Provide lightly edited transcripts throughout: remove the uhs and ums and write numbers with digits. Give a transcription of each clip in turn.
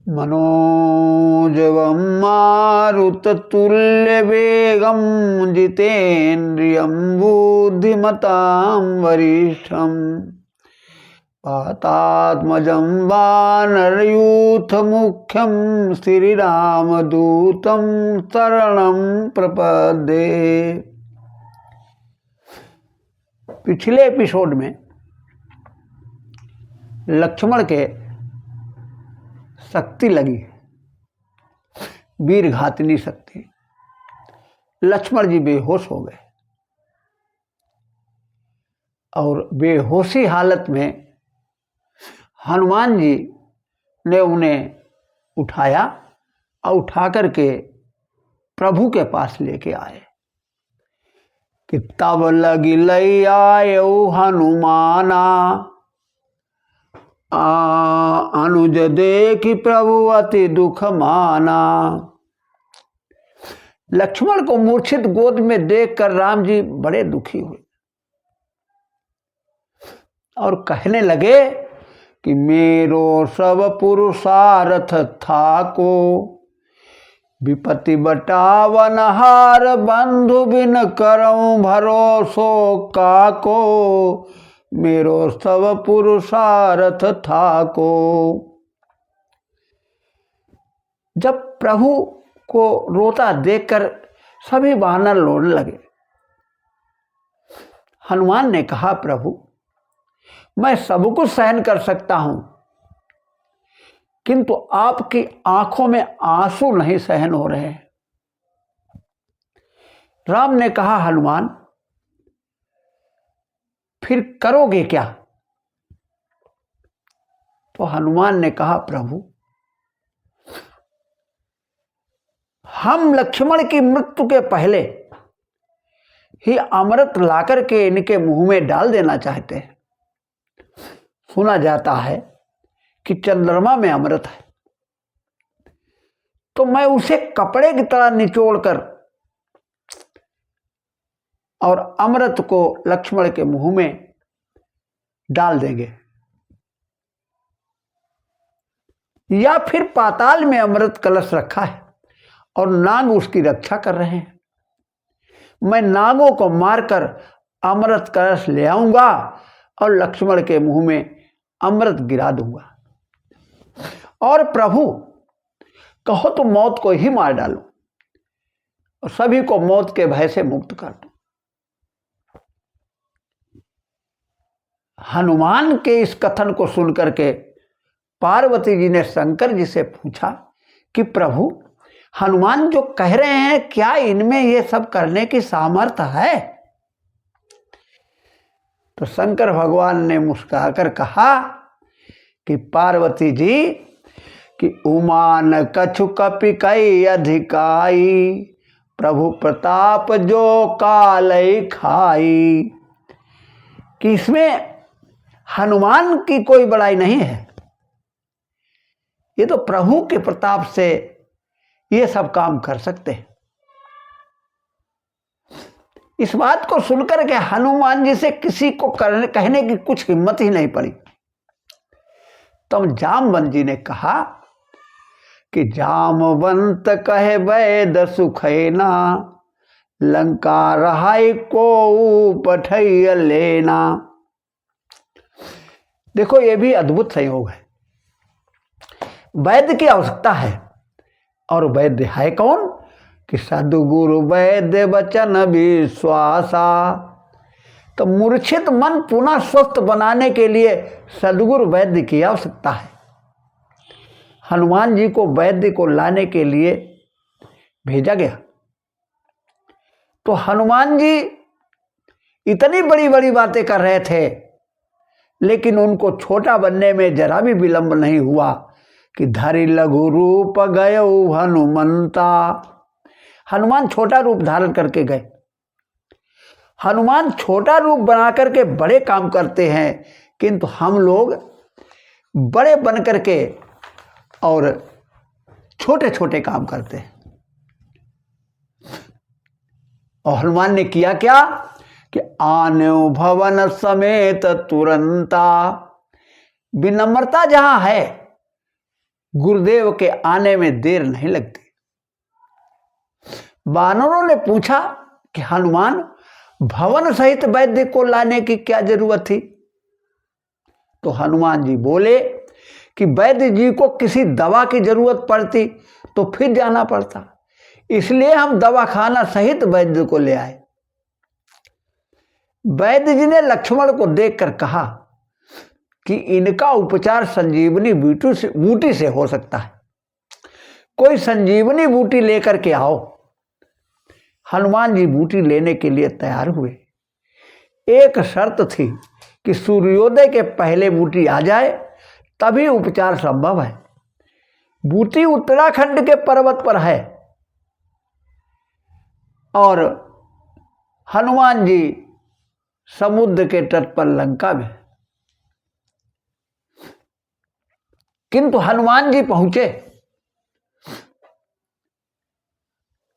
मनोजवं मारुततुल्यवेगं जितेन्द्रियं बुद्धिमतां वरिष्ठं वातात्मजं वानरयूथमुख्यं श्रीरामदूतं शरणं प्रपद्ये। पिछले एपिसोड में लक्ष्मण के शक्ति लगी, वीर घातनी शक्ति। लक्ष्मण जी बेहोश हो गए और बेहोशी हालत में हनुमान जी ने उन्हें उठाया और उठा करके प्रभु के पास लेके आए कि तब लगी लई आयो हनुमाना, अनुज देखी प्रभु अति दुख माना। लक्ष्मण को मूर्छित गोद में देखकर राम जी बड़े दुखी हुए और कहने लगे कि मेरो सब पुरुषार्थ था को, विपत्ति बटावन हार बंधु बिन करऊं भरोसो काको, मेरो सब पुरुषार्थ था को। जब प्रभु को रोता देखकर सभी वानर रोने लगे। हनुमान ने कहा, प्रभु मैं सब कुछ सहन कर सकता हूं, किंतु आपकी आंखों में आंसू नहीं सहन हो रहे। राम ने कहा, हनुमान फिर करोगे क्या? तो हनुमान ने कहा, प्रभु हम लक्ष्मण की मृत्यु के पहले ही अमृत लाकर के इनके मुंह में डाल देना चाहते हैं। सुना जाता है कि चंद्रमा में अमृत है, तो मैं उसे कपड़े की तरह निचोड़कर और अमृत को लक्ष्मण के मुंह में डाल देंगे, या फिर पाताल में अमृत कलश रखा है और नाग उसकी रक्षा कर रहे हैं। मैं नागों को मारकर अमृत कलश ले आऊंगा और लक्ष्मण के मुंह में अमृत गिरा दूंगा, और प्रभु कहो तो मौत को ही मार डालूं और सभी को मौत के भय से मुक्त कर दूं। हनुमान के इस कथन को सुनकर के पार्वती जी ने शंकर जी से पूछा कि प्रभु हनुमान जो कह रहे हैं, क्या इनमें ये सब करने की सामर्थ्य है? तो शंकर भगवान ने मुस्कुराकर कहा कि पार्वती जी कि उमान कछु कपि कई अधिकाई, प्रभु प्रताप जो कालई खाई। कि इसमें हनुमान की कोई बड़ाई नहीं है, ये तो प्रभु के प्रताप से ये सब काम कर सकते हैं। इस बात को सुनकर के हनुमान जी से किसी को कहने की कुछ हिम्मत ही नहीं पड़ी। तब जामवंत जी ने कहा कि जामवंत कहे वैद सुखैना, लंका रहाई को पठैया लेना। देखो ये भी अद्भुत संयोग है। वैद्य की आवश्यकता है, और वैद्य है कौन? कि सद्गुरु वैद्य वचन विश्वासा। तो मूर्छित मन पुनः स्वस्थ बनाने के लिए सद्गुरु वैद्य की आवश्यकता है। हनुमान जी को वैद्य को लाने के लिए भेजा गया। तो हनुमान जी इतनी बड़ी बड़ी बातें कर रहे थे, लेकिन उनको छोटा बनने में जरा भी विलंब नहीं हुआ कि धरि लघु रूप गयो हनुमंता। हनुमान छोटा रूप धारण करके गए। हनुमान छोटा रूप बना करके बड़े काम करते हैं, किंतु हम लोग बड़े बन करके और छोटे छोटे काम करते हैं। और हनुमान ने किया क्या कि आन्यो भवन समेत तुरंता। विनम्रता जहां है गुरुदेव के आने में देर नहीं लगती। वानरों ने पूछा कि हनुमान, भवन सहित वैद्य को लाने की क्या जरूरत थी? तो हनुमान जी बोले कि वैद्य जी को किसी दवा की जरूरत पड़ती तो फिर जाना पड़ता, इसलिए हम दवाखाना सहित वैद्य को ले आए। वैद्य जी ने लक्ष्मण को देखकर कहा कि इनका उपचार संजीवनी बूटी से हो सकता है, कोई संजीवनी बूटी लेकर के आओ। हनुमान जी बूटी लेने के लिए तैयार हुए। एक शर्त थी कि सूर्योदय के पहले बूटी आ जाए, तभी उपचार संभव है। बूटी उत्तराखंड के पर्वत पर है और हनुमान जी समुद्र के तट पर लंका में। किंतु हनुमान जी पहुंचे,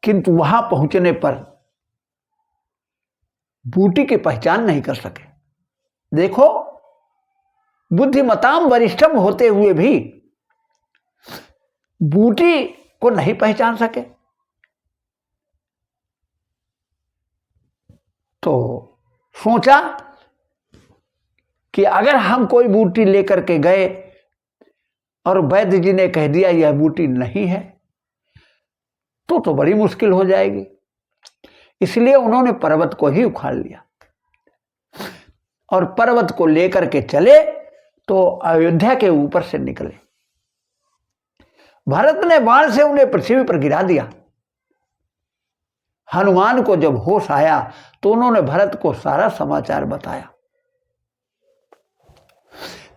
किंतु वहां पहुंचने पर बूटी की पहचान नहीं कर सके। देखो, बुद्धिमताम वरिष्ठम होते हुए भी बूटी को नहीं पहचान सके। तो सोचा कि अगर हम कोई बूटी लेकर के गए और वैद्य जी ने कह दिया यह बूटी नहीं है तो बड़ी मुश्किल हो जाएगी। इसलिए उन्होंने पर्वत को ही उखाड़ लिया और पर्वत को लेकर के चले तो अयोध्या के ऊपर से निकले। भरत ने बाण से उन्हें पृथ्वी पर गिरा दिया। हनुमान को जब होश आया तो उन्होंने भरत को सारा समाचार बताया।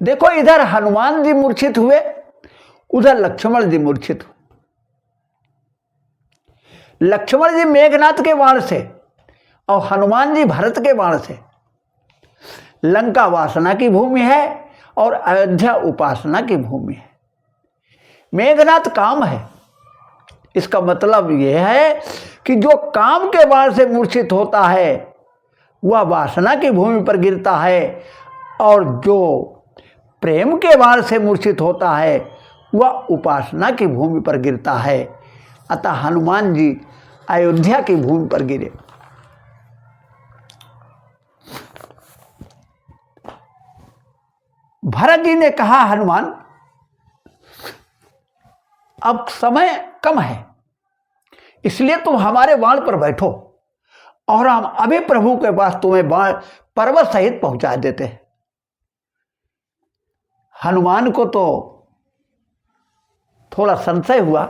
देखो, इधर हनुमान जी मूर्छित हुए, उधर लक्ष्मण जी मूर्छित हुए। लक्ष्मण जी मेघनाथ के बाण से और हनुमान जी भरत के बाण से। लंका वासना की भूमि है और अयोध्या उपासना की भूमि है। मेघनाथ काम है, इसका मतलब यह है कि जो काम के बाण से मूर्छित होता है वह वासना की भूमि पर गिरता है और जो प्रेम के बाण से मूर्छित होता है वह उपासना की भूमि पर गिरता है। अतः हनुमान जी अयोध्या की भूमि पर गिरे। भरत जी ने कहा, हनुमान, अब समय कम है, इसलिए तुम हमारे बाण पर बैठो और हम अभी प्रभु के पास तुम्हें बाण पर्वत सहित पहुंचा देते हैं। हनुमान को तो थोड़ा संशय हुआ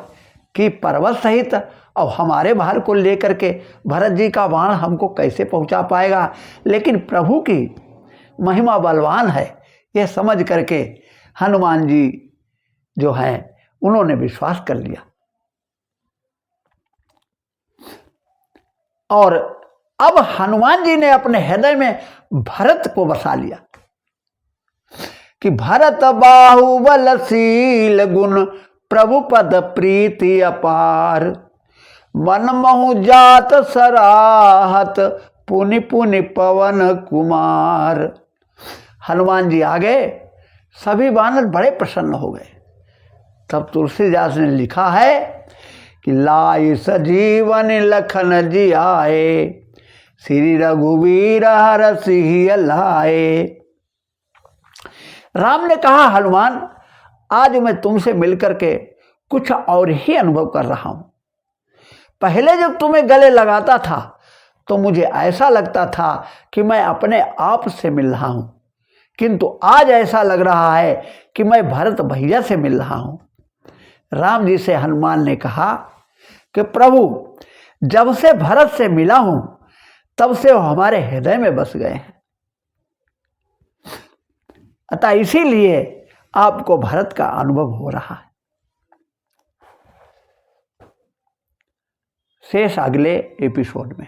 कि पर्वत सहित अब हमारे बाण को लेकर के भरत जी का बाण हमको कैसे पहुंचा पाएगा, लेकिन प्रभु की महिमा बलवान है, यह समझ करके हनुमान जी जो हैं उन्होंने विश्वास कर लिया। और अब हनुमान जी ने अपने हृदय में भरत को बसा लिया कि भरत बाहुबलशील गुण प्रभु पद प्रीति अपार, मन महु जात सराहत पुनि पुनि पवन कुमार। हनुमान जी आ गए, सभी वानर बड़े प्रसन्न हो गए। तब तुलसीदास ने लिखा है कि लाई सजीवन लखन जी आए, श्री रघुवीर हरषि लाए। राम ने कहा, हनुमान, आज मैं तुमसे मिलकर के कुछ और ही अनुभव कर रहा हूं। पहले जब तुम्हें गले लगाता था तो मुझे ऐसा लगता था कि मैं अपने आप से मिल रहा हूं, किंतु आज ऐसा लग रहा है कि मैं भरत भैया से मिल रहा हूं। राम जी से हनुमान ने कहा कि प्रभु, जब से भरत से मिला हूं तब से वो हमारे हृदय में बस गए हैं। अतः इसीलिए आपको भरत का अनुभव हो रहा है। शेष अगले एपिसोड में।